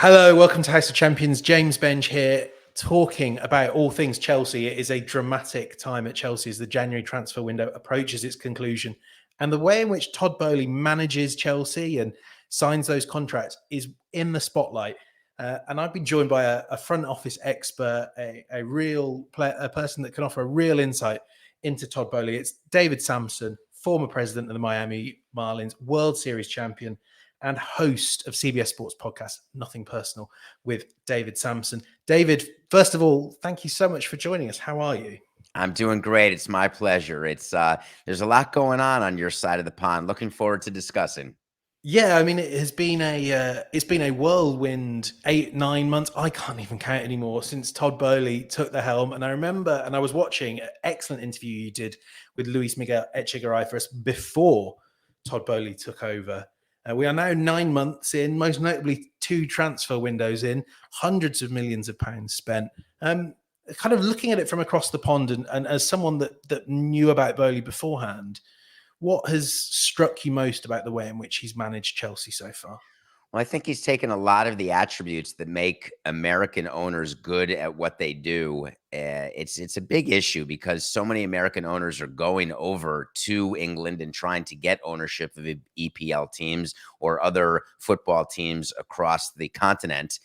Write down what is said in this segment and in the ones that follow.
Hello, welcome to House of Champions. James Benge here, talking about all things Chelsea. It is a dramatic time at Chelsea as the January transfer window approaches its conclusion. And the way in which Todd Boehly manages Chelsea and signs those contracts is in the spotlight. And I've been joined by a front office expert, a person that can offer a real insight into Todd Boehly. It's David Samson, former president of the Miami Marlins, World Series champion, and host of CBS Sports podcast, Nothing Personal, with David Samson. David, first of all, thank you so much for joining us. How are you? I'm doing great. It's my pleasure. There's a lot going on your side of the pond. Looking forward to discussing. Yeah, I mean, it's been a whirlwind 8-9 months. I can't even count anymore since Todd Boehly took the helm. And I remember, and I was watching an excellent interview you did with Luis Miguel Echegaray for us before Todd Boehly took over. We are now 9 months in, most notably 2 transfer windows in, hundreds of millions of pounds spent. Kind of looking at it from across the pond, and as someone that knew about Boehly beforehand, what has struck you most about the way in which he's managed Chelsea so far? Well, I think he's taken a lot of the attributes that make American owners good at what they do. It's a big issue because so many American owners are going over to England and trying to get ownership of EPL teams or other football teams across the continent.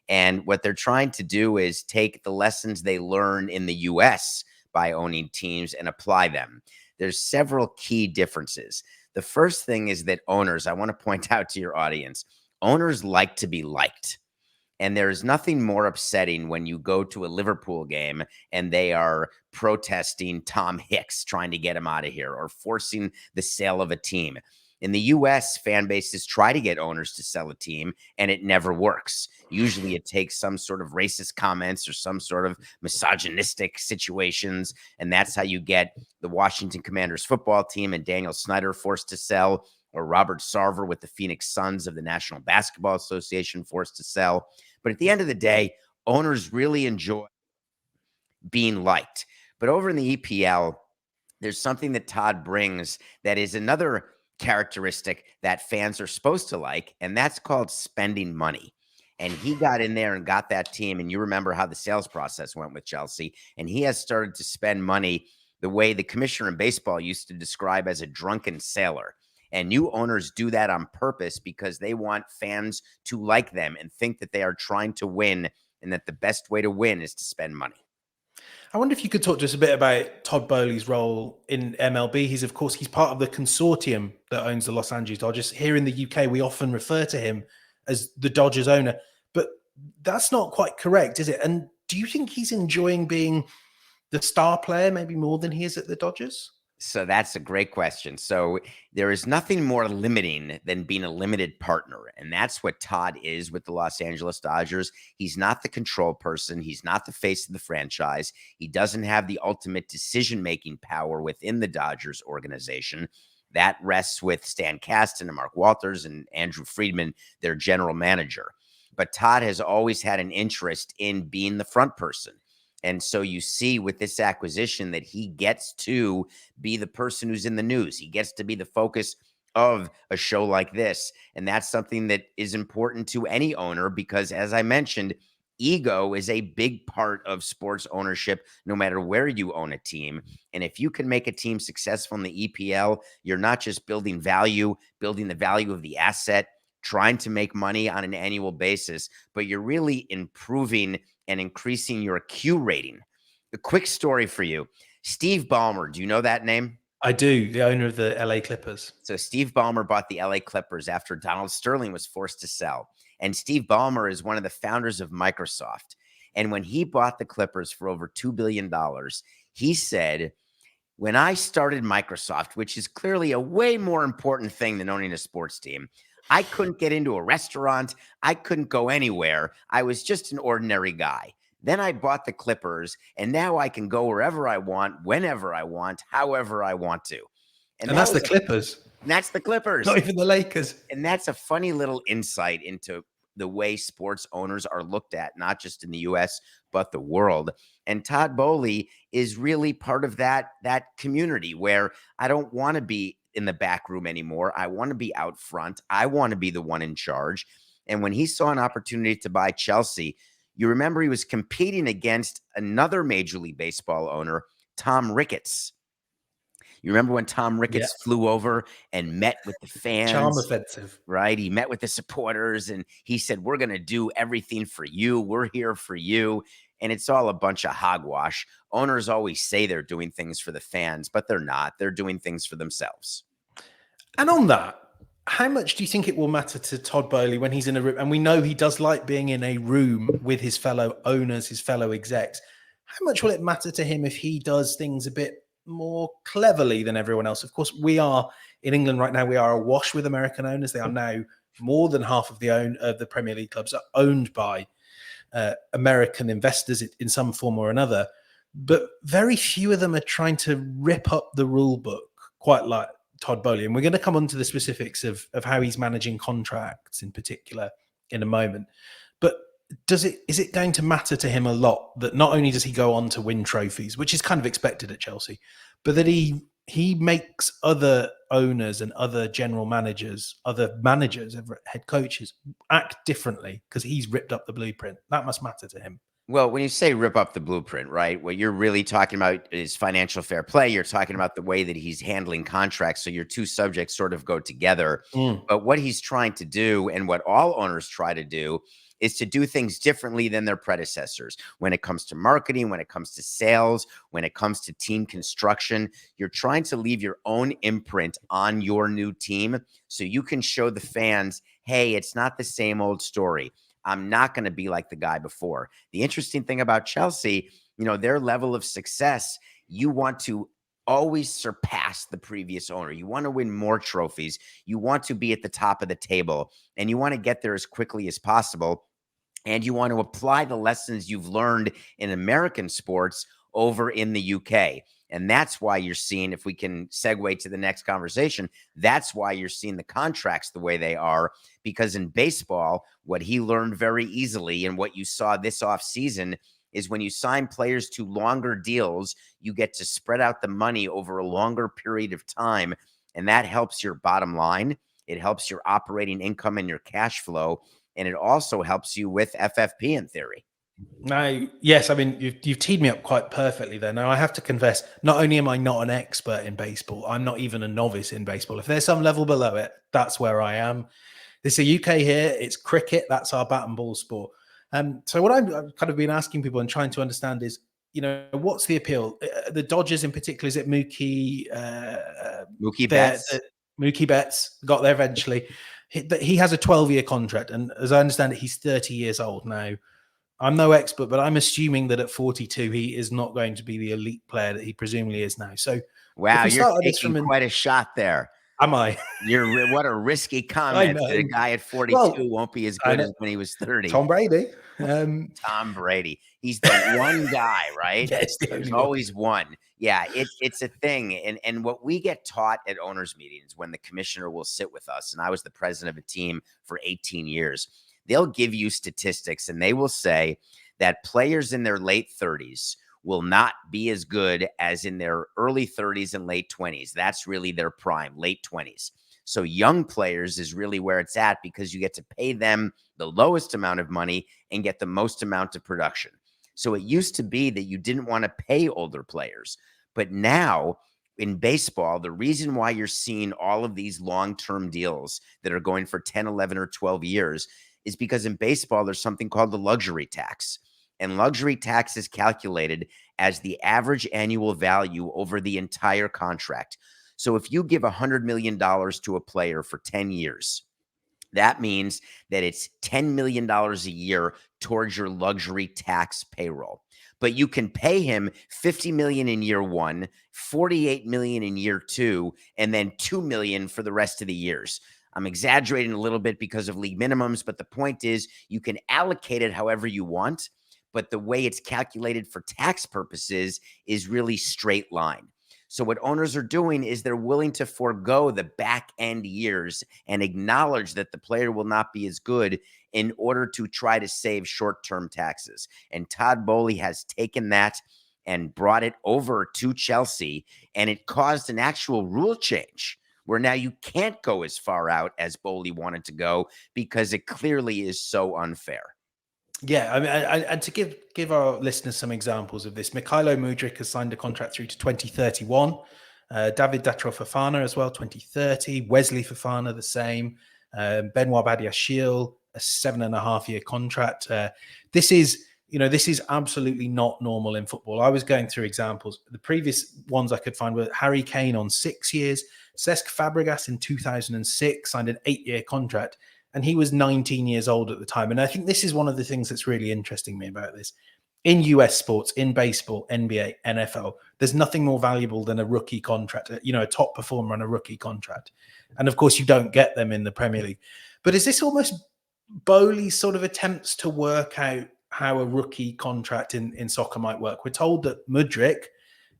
And what they're trying to do is take the lessons they learn in the US by owning teams and apply them. There's several key differences. The first thing is that owners, I want to point out to your audience, owners like to be liked. And there's nothing more upsetting when you go to a Liverpool game and they are protesting Tom Hicks, trying to get him out of here, or forcing the sale of a team. In the US, fan bases try to get owners to sell a team, and it never works. Usually it takes some sort of racist comments or some sort of misogynistic situations, and that's how you get the Washington Commanders football team and Daniel Snyder forced to sell, or Robert Sarver with the Phoenix Suns of the National Basketball Association forced to sell. But at the end of the day, owners really enjoy being liked. But over in the EPL, there's something that Todd brings that is another characteristic that fans are supposed to like, and that's called spending money. And he got in there and got that team. And you remember how the sales process went with Chelsea. And he has started to spend money the way the commissioner in baseball used to describe as a drunken sailor. And new owners do that on purpose because they want fans to like them and think that they are trying to win and that the best way to win is to spend money. I wonder if you could talk to us a bit about Todd Boehly's role in MLB. He's part of the consortium that owns the Los Angeles Dodgers. Here in the UK, we often refer to him as the Dodgers owner, but that's not quite correct, is it? And do you think he's enjoying being the star player maybe more than he is at the Dodgers? So that's a great question. So there is nothing more limiting than being a limited partner. And that's what Todd is with the Los Angeles Dodgers. He's not the control person. He's not the face of the franchise. He doesn't have the ultimate decision-making power within the Dodgers organization. That rests with Stan Kasten and Mark Walters and Andrew Friedman, their general manager. But Todd has always had an interest in being the front person. And so you see with this acquisition that he gets to be the person who's in the news. He gets to be the focus of a show like this. And that's something that is important to any owner because, as I mentioned, ego is a big part of sports ownership, no matter where you own a team. And if you can make a team successful in the EPL, you're not just building value, building the value of the asset, trying to make money on an annual basis, but you're really improving and increasing your Q rating. A quick story for you. Steve Ballmer, do you know that name? I do, the owner of the LA Clippers. So Steve Ballmer bought the LA Clippers after Donald Sterling was forced to sell. And Steve Ballmer is one of the founders of Microsoft. And when he bought the Clippers for over $2 billion, he said, when I started Microsoft, which is clearly a way more important thing than owning a sports team, I couldn't get into a restaurant. I couldn't go anywhere. I was just an ordinary guy. Then I bought the Clippers, and now I can go wherever I want, whenever I want, however I want to. And that's the Clippers. That's the Clippers. Not even the Lakers. And that's a funny little insight into the way sports owners are looked at, not just in the US, but the world. And Todd Boehly is really part of that community where I don't want to be in the back room anymore. I want to be out front. I want to be the one in charge. And when he saw an opportunity to buy Chelsea, you remember he was competing against another Major League Baseball owner, Tom Ricketts. You remember when Tom Yeah. Ricketts flew over and met with the Charm fans, offensive. right? He met with the supporters and he said, we're going to do everything for you. We're here for you. And it's all a bunch of hogwash. Owners always say they're doing things for the fans, but they're not. They're doing things for themselves. And on that, how much do you think it will matter to Todd Boehly when he's in a room? And we know he does like being in a room with his fellow owners, his fellow execs. How much will it matter to him if he does things a bit more cleverly than everyone else? Of course, we are in England right now. We are awash with American owners. They are now more than half of the Premier League clubs are owned by American investors in some form or another. But very few of them are trying to rip up the rule book quite like Todd Boehly. And we're going to come on to the specifics of how he's managing contracts in particular in a moment. But is it going to matter to him a lot that not only does he go on to win trophies, which is kind of expected at Chelsea, but that he makes other owners and other general managers, head coaches act differently because he's ripped up the blueprint? That must matter to him. Well, when you say rip up the blueprint, right, what you're really talking about is financial fair play. You're talking about the way that he's handling contracts. So your two subjects sort of go together. But what he's trying to do, and what all owners try to do, is to do things differently than their predecessors. When it comes to marketing, when it comes to sales, when it comes to team construction, you're trying to leave your own imprint on your new team so you can show the fans, hey, it's not the same old story. I'm not going to be like the guy before. The interesting thing about Chelsea, their level of success, you want to always surpass the previous owner. You want to win more trophies. You want to be at the top of the table, and you want to get there as quickly as possible. And you want to apply the lessons you've learned in American sports over in the UK. And that's why you're seeing, if we can segue to the next conversation, that's why you're seeing the contracts the way they are. Because in baseball, what he learned very easily and what you saw this offseason is when you sign players to longer deals, you get to spread out the money over a longer period of time. And that helps your bottom line. It helps your operating income and your cash flow. And it also helps you with FFP in theory. Now, yes, I mean, you've teed me up quite perfectly there. Now, I have to confess, not only am I not an expert in baseball, I'm not even a novice in baseball. If there's some level below it, that's where I am. This is the UK here. It's cricket. That's our bat and ball sport. So what I've kind of been asking people and trying to understand is, what's the appeal? The Dodgers in particular, is it Mookie? Mookie Betts. Mookie Betts got there eventually. He has a 12-year contract. And as I understand it, he's 30 years old now. I'm no expert, but I'm assuming that at 42, he is not going to be the elite player that he presumably is now. So, wow, you're taking quite a shot there. Am I? What a risky comment that a guy at 42 won't be as good as when he was 30. Tom Brady. Tom Brady. He's the one guy, right? Yes, there's always one. Yeah, it's a thing. And what we get taught at owners meetings when the commissioner will sit with us, and I was the president of a team for 18 years, they'll give you statistics and they will say that players in their late 30s will not be as good as in their early 30s and late 20s. That's really their prime, late 20s. So young players is really where it's at because you get to pay them the lowest amount of money and get the most amount of production. So it used to be that you didn't want to pay older players. But now in baseball, the reason why you're seeing all of these long-term deals that are going for 10, 11, or 12 years is because in baseball, there's something called the luxury tax. And luxury tax is calculated as the average annual value over the entire contract. So if you give $100 million to a player for 10 years, that means that it's $10 million a year towards your luxury tax payroll. But you can pay him $50 million in year one, $48 million in year two, and then $2 million for the rest of the years. I'm exaggerating a little bit because of league minimums, but the point is you can allocate it however you want, but the way it's calculated for tax purposes is really straight line. So what owners are doing is they're willing to forego the back end years and acknowledge that the player will not be as good in order to try to save short-term taxes. And Todd Boehly has taken that and brought it over to Chelsea, and it caused an actual rule change where now you can't go as far out as Boehly wanted to go because it clearly is so unfair. Yeah, I mean, and to give our listeners some examples of this, Mikhailo Mudryk has signed a contract through to 2031. David Fofana as well, 2030. Wesley Fofana, the same. Benoit Badiashile, a 7.5-year contract. This is absolutely not normal in football. I was going through examples. The previous ones I could find were Harry Kane on 6 years. Cesc Fabregas in 2006 signed an 8-year contract, and he was 19 years old at the time. And I think this is one of the things that's really interesting me about this. In US sports, in baseball, NBA, NFL, there's nothing more valuable than a rookie contract, a top performer on a rookie contract. And of course, you don't get them in the Premier League. But is this almost Boehly's sort of attempts to work out how a rookie contract in soccer might work? We're told that Mudryk,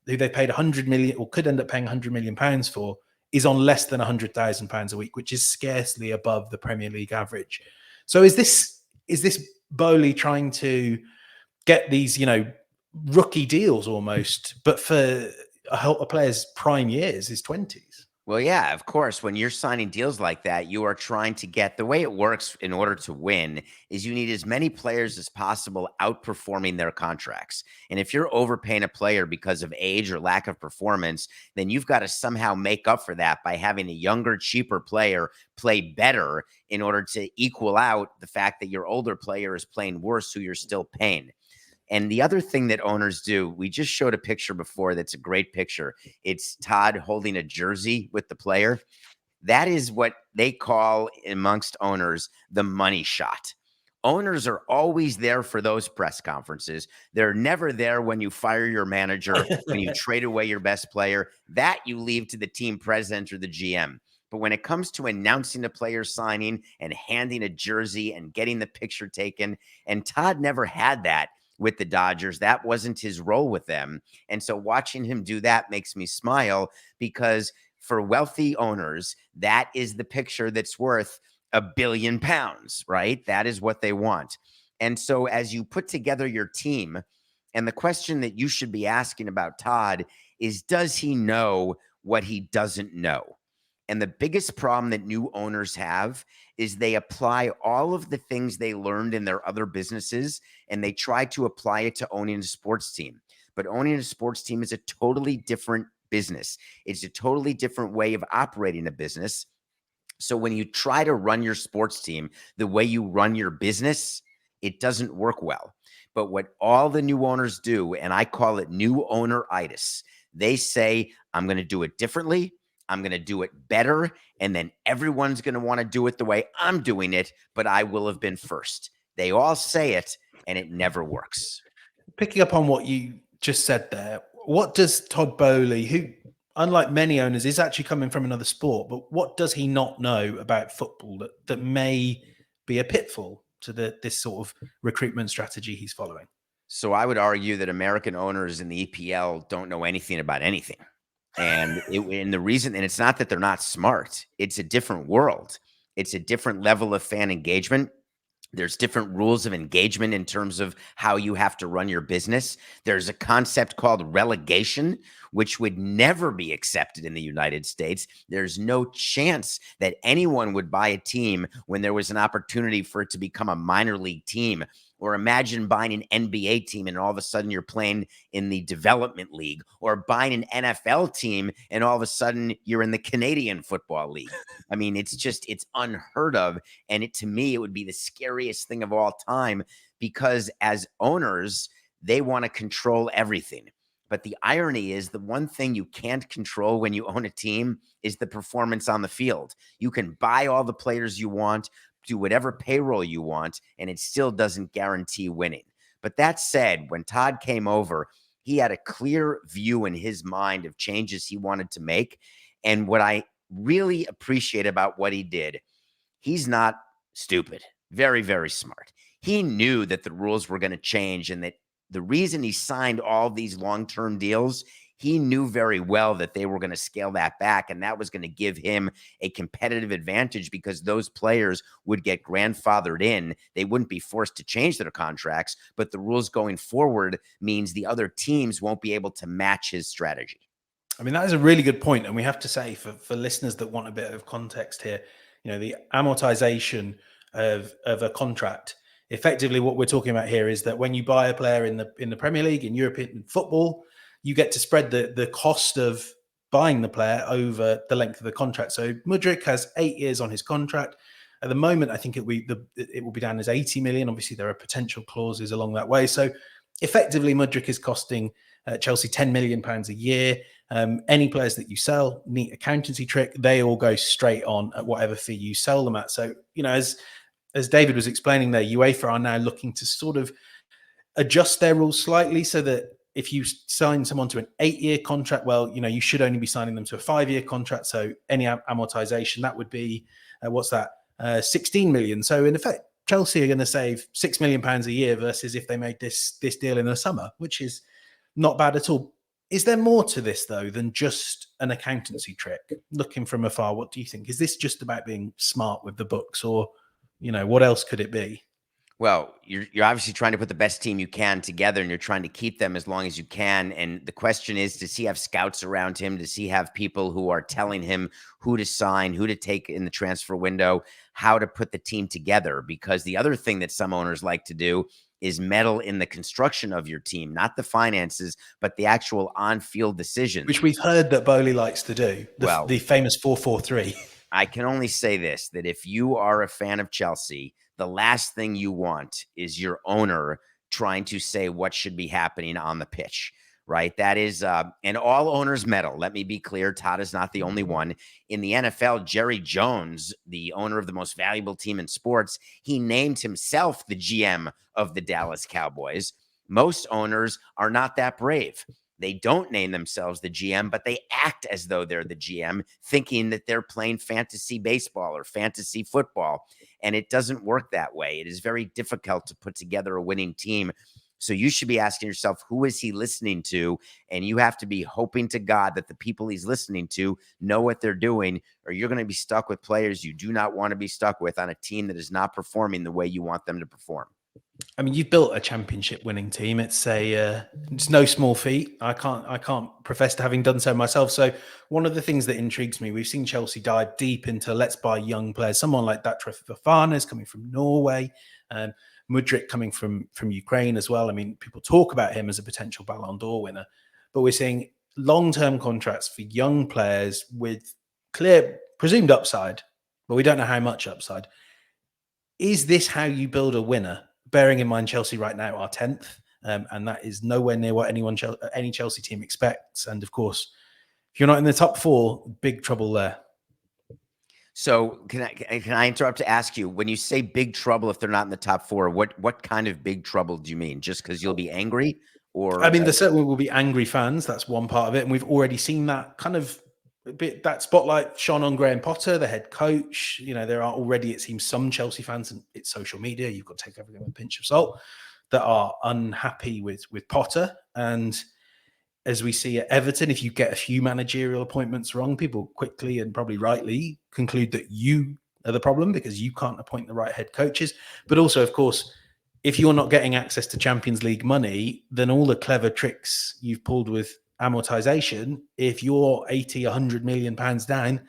who they paid 100 million or could end up paying 100 million pounds for, is on less than 100,000 pounds a week, which is scarcely above the Premier League average. So is this Boehly trying to get these, rookie deals almost, but for a player's prime years, his 20s? Well, yeah, of course. When you're signing deals like that, you are trying to get the way it works in order to win is you need as many players as possible outperforming their contracts. And if you're overpaying a player because of age or lack of performance, then you've got to somehow make up for that by having a younger, cheaper player play better in order to equal out the fact that your older player is playing worse, who you're still paying. And the other thing that owners do, we just showed a picture before that's a great picture. It's Todd holding a jersey with the player. That is what they call amongst owners the money shot. Owners are always there for those press conferences. They're never there when you fire your manager, when you trade away your best player. That you leave to the team president or the GM. But when it comes to announcing a player signing and handing a jersey and getting the picture taken, and Todd never had that with the Dodgers. That wasn't his role with them. And so watching him do that makes me smile because for wealthy owners, that is the picture that's worth £1 billion, right? That is what they want. And so as you put together your team, and the question that you should be asking about Todd is, does he know what he doesn't know? And the biggest problem that new owners have is they apply all of the things they learned in their other businesses and they try to apply it to owning a sports team. But owning a sports team is a totally different business. It's a totally different way of operating a business. So when you try to run your sports team the way you run your business, it doesn't work well. But what all the new owners do, and I call it new owner-itis, they say, I'm going to do it differently. I'm going to do it better. And then everyone's going to want to do it the way I'm doing it, but I will have been first. They all say it, and it never works. Picking up on what you just said there, what does Todd Boehly, who, unlike many owners, is actually coming from another sport, but what does he not know about football that may be a pitfall to this sort of recruitment strategy he's following? So I would argue that American owners in the EPL don't know anything about anything. And the reason, and it's not that they're not smart, it's a different world. It's a different level of fan engagement. There's different rules of engagement in terms of how you have to run your business. There's a concept called relegation, which would never be accepted in the United States. There's no chance that anyone would buy a team when there was an opportunity for it to become a minor league team. Or imagine buying an NBA team and all of a sudden you're playing in the development league, or buying an NFL team and all of a sudden you're in the Canadian Football League. I mean, it's unheard of. And to me, it would be the scariest thing of all time because as owners, they want to control everything. But the irony is the one thing you can't control when you own a team is the performance on the field. You can buy all the players you want, do whatever payroll you want, and it still doesn't guarantee winning. But that said, when Todd came over, he had a clear view in his mind of changes he wanted to make. And what I really appreciate about what he did, he's not stupid, very, very smart. He knew that the rules were going to change and that the reason he signed all these long-term deals, he knew very well that they were going to scale that back, and that was going to give him a competitive advantage because those players would get grandfathered in. They wouldn't be forced to change their contracts, but the rules going forward means the other teams won't be able to match his strategy. I mean, that is a really good point. And we have to say for listeners that want a bit of context here, the amortization of a contract, effectively what we're talking about here is that when you buy a player in the Premier League, in European football, you get to spread the cost of buying the player over the length of the contract. So Mudryk has 8 years on his contract. At the moment, I think it will be down as 80 million. Obviously, there are potential clauses along that way. So effectively, Mudryk is costing Chelsea £10 million a year. Any players that you sell, neat accountancy trick, they all go straight on at whatever fee you sell them at. So, as David was explaining there, UEFA are now looking to sort of adjust their rules slightly so that if you sign someone to an 8-year contract, well, you should only be signing them to a 5-year contract. So any amortization, that would be, 16 million. So in effect, Chelsea are going to save £6 million a year versus if they made this deal in the summer, which is not bad at all. Is there more to this, though, than just an accountancy trick? Looking from afar, what do you think? Is this just about being smart with the books, or, what else could it be? Well, you're obviously trying to put the best team you can together, and you're trying to keep them as long as you can. And the question is, does he have scouts around him? Does he have people who are telling him who to sign, who to take in the transfer window, how to put the team together? Because the other thing that some owners like to do is meddle in the construction of your team, not the finances, but the actual on-field decisions. Which we've heard that Boehly likes to do, the famous 4-4-3. I can only say this, that if you are a fan of Chelsea, the last thing you want is your owner trying to say what should be happening on the pitch, right? That is, and all owners meddle. Let me be clear. Todd is not the only one. In the NFL, Jerry Jones, the owner of the most valuable team in sports, he named himself the GM of the Dallas Cowboys. Most owners are not that brave. They don't name themselves the GM, but they act as though they're the GM, thinking that they're playing fantasy baseball or fantasy football. And it doesn't work that way. It is very difficult to put together a winning team. So you should be asking yourself, who is he listening to? And you have to be hoping to God that the people he's listening to know what they're doing, or you're going to be stuck with players you do not want to be stuck with on a team that is not performing the way you want them to perform. I mean, you've built a championship winning team. It's no small feat. I can't profess to having done so myself. So one of the things that intrigues me, we've seen Chelsea dive deep into let's buy young players. Someone like that, Fofana is coming from Norway, and Mudryk coming from Ukraine as well. I mean, people talk about him as a potential Ballon d'Or winner, but we're seeing long-term contracts for young players with clear presumed upside, but we don't know how much upside. Is this how you build a winner? Bearing in mind Chelsea right now are 10th, and that is nowhere near what any Chelsea team expects. And of course, if you're not in the top 4, big trouble there. So can I interrupt to ask you, when you say big trouble if they're not in the top 4, what kind of big trouble do you mean? Just because you'll be angry? Or I mean, there certainly will be angry fans. That's one part of it. And we've already seen that kind of that spotlight shone on Graham Potter, the head coach. There are already, it seems, some Chelsea fans, and it's social media, you've got to take everything with a pinch of salt, that are unhappy with Potter. And as we see at Everton, if you get a few managerial appointments wrong, people quickly and probably rightly conclude that you are the problem because you can't appoint the right head coaches. But also, of course, if you're not getting access to Champions League money, then all the clever tricks you've pulled with amortization, if you're 80, 100 million pounds down,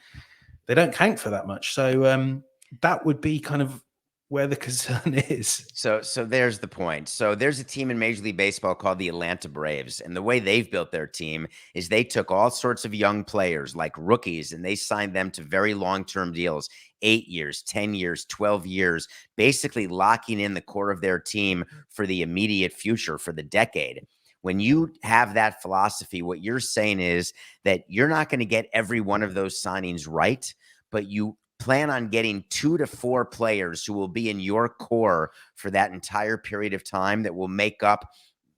they don't count for that much. So that would be kind of where the concern is. So there's the point. So there's a team in Major League Baseball called the Atlanta Braves. And the way they've built their team is they took all sorts of young players like rookies and they signed them to very long-term deals, 8 years, 10 years, 12 years, basically locking in the core of their team for the immediate future, for the decade. When you have that philosophy, what you're saying is that you're not going to get every one of those signings right, but you plan on getting 2 to 4 players who will be in your core for that entire period of time that will make up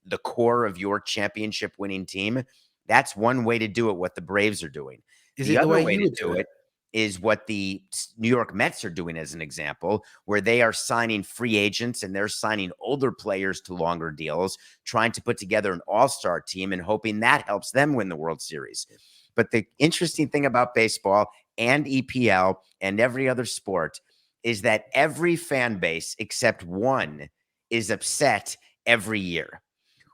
the core of your championship winning team. That's one way to do it, what the Braves are doing. Is the it other the way way you to would do it is what the New York Mets are doing as an example, where they are signing free agents and they're signing older players to longer deals, trying to put together an all-star team and hoping that helps them win the World Series. But the interesting thing about baseball and EPL and every other sport is that every fan base except one is upset every year.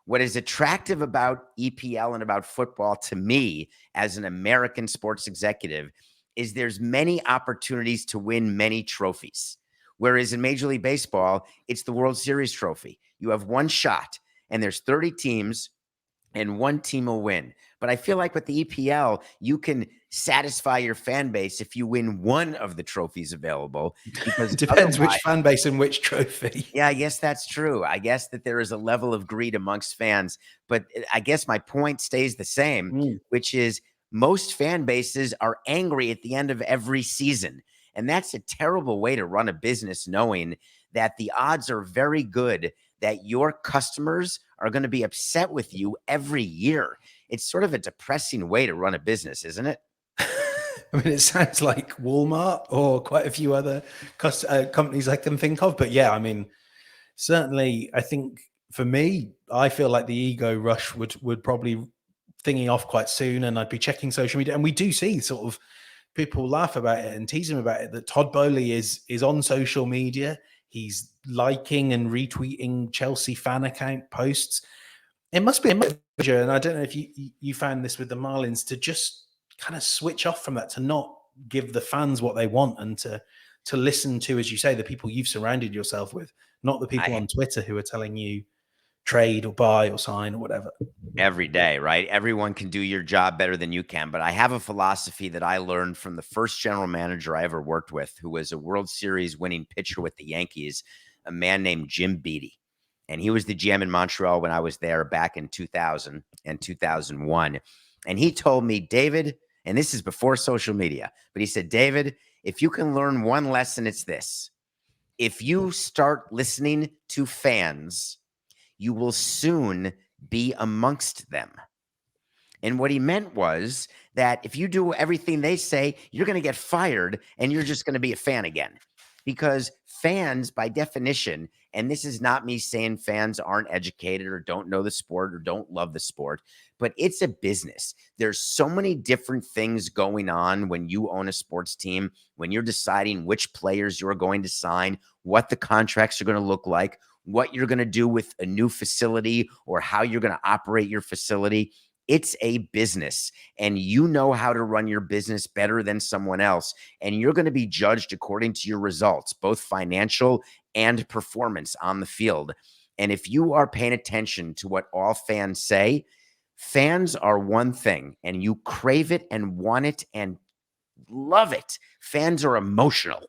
What is attractive about EPL and about football to me as an American sports executive is there's many opportunities to win many trophies. Whereas in Major League Baseball, it's the World Series trophy. You have one shot and there's 30 teams and one team will win. But I feel like with the EPL, you can satisfy your fan base if you win one of the trophies available, because Depends which fan base and which trophy. yeah, I guess that's true. I guess that there is a level of greed amongst fans, but I guess my point stays the same, which is most fan bases are angry at the end of every season. And that's a terrible way to run a business, knowing that the odds are very good that your customers are going to be upset with you every year. It's sort of a depressing way to run a business, isn't it? I mean, it sounds like Walmart or quite a few other companies I can think of. But yeah, I mean, certainly, I think for me, I feel like the ego rush would probably thingy off quite soon, and I'd be checking social media. And we do see sort of people laugh about it and tease him about it, that Todd Boehly is on social media. He's liking and retweeting Chelsea fan account posts. It must be a measure, and I don't know if you found this with the Marlins, to just kind of switch off from that, to not give the fans what they want, and to listen to, as you say, the people you've surrounded yourself with, not the people on Twitter who are telling you trade or buy or sign or whatever. Every day, right? Everyone can do your job better than you can. But I have a philosophy that I learned from the first general manager I ever worked with, who was a World Series winning pitcher with the Yankees, a man named Jim Beattie. And he was the GM in Montreal when I was there back in 2000 and 2001. And he told me, David, and this is before social media, but he said, David, if you can learn one lesson, it's this. If you start listening to fans, you will soon be amongst them. And what he meant was that if you do everything they say, you're going to get fired and you're just going to be a fan again. Because fans, by definition, and this is not me saying fans aren't educated or don't know the sport or don't love the sport, but it's a business. There's so many different things going on when you own a sports team, when you're deciding which players you're going to sign, what the contracts are going to look like, what you're going to do with a new facility or how you're going to operate your facility. It's a business, and you know how to run your business better than someone else. And you're going to be judged according to your results, both financial and performance on the field. And if you are paying attention to what all fans say, fans are one thing, and you crave it and want it and love it. Fans are emotional,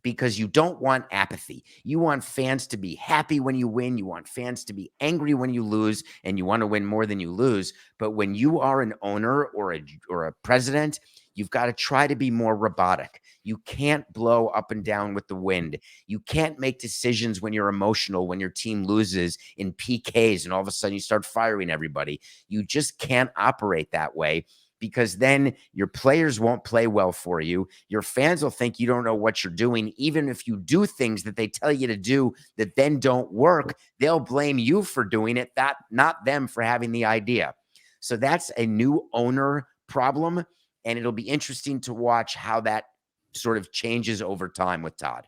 because you don't want apathy. You want fans to be happy when you win. You want fans to be angry when you lose, and you want to win more than you lose. But when you are an owner or a president, you've got to try to be more robotic. You can't blow up and down with the wind. You can't make decisions when you're emotional, when your team loses in PKs, and all of a sudden you start firing everybody. You just can't operate that way, because then your players won't play well for you. Your fans will think you don't know what you're doing. Even if you do things that they tell you to do that then don't work, they'll blame you for doing it, not them for having the idea. So that's a new owner problem, and it'll be interesting to watch how that sort of changes over time with Todd.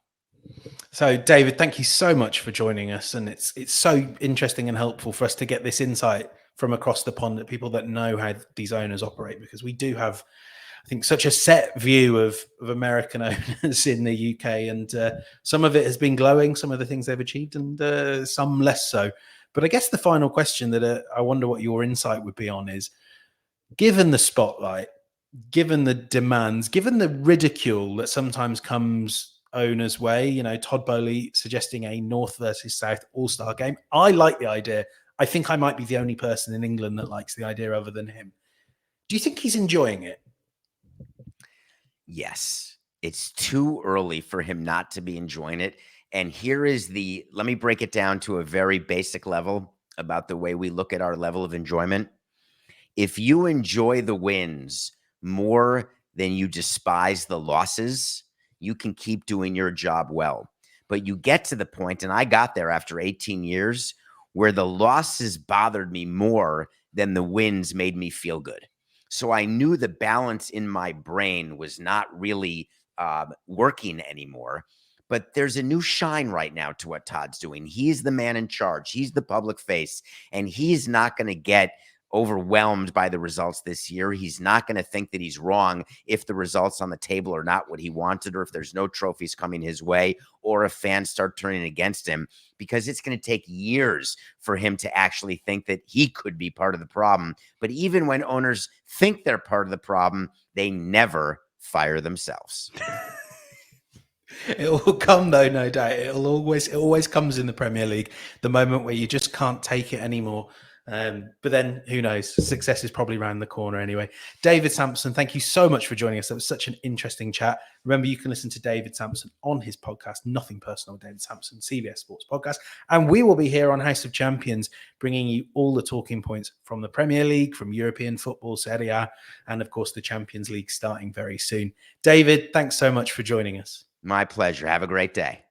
So, David, thank you so much for joining us. And it's so interesting and helpful for us to get this insight from across the pond, at people that know how these owners operate, because we do have, I think, such a set view of American owners in the UK. And some of it has been glowing, some of the things they've achieved, and some less so. But I guess the final question that I wonder what your insight would be on is, given the spotlight, given the demands, given the ridicule that sometimes comes owners' way, you know, Todd Boehly suggesting a North versus South all-star game. I like the idea. I think I might be the only person in England that likes the idea other than him. Do you think he's enjoying it? Yes. It's too early for him not to be enjoying it. And here is let me break it down to a very basic level about the way we look at our level of enjoyment. If you enjoy the wins more than you despise the losses, you can keep doing your job well. But you get to the point, and I got there after 18 years, where the losses bothered me more than the wins made me feel good. So I knew the balance in my brain was not really working anymore. But there's a new shine right now to what Todd's doing. He's the man in charge. He's the public face, and he's not going to get overwhelmed by the results this year. He's not going to think that he's wrong if the results on the table are not what he wanted, or if there's no trophies coming his way, or if fans start turning against him, because it's going to take years for him to actually think that he could be part of the problem. But even when owners think they're part of the problem, they never fire themselves. It will come though, no doubt. It always comes in the Premier League, the moment where you just can't take it anymore. But then who knows? Success is probably around the corner anyway. David Samson, thank you so much for joining us. That was such an interesting chat. Remember, you can listen to David Samson on his podcast, Nothing Personal, David Samson, CBS Sports podcast. And we will be here on House of Champions, bringing you all the talking points from the Premier League, from European football, Serie A, and of course the Champions League starting very soon. David, thanks so much for joining us. My pleasure. Have a great day.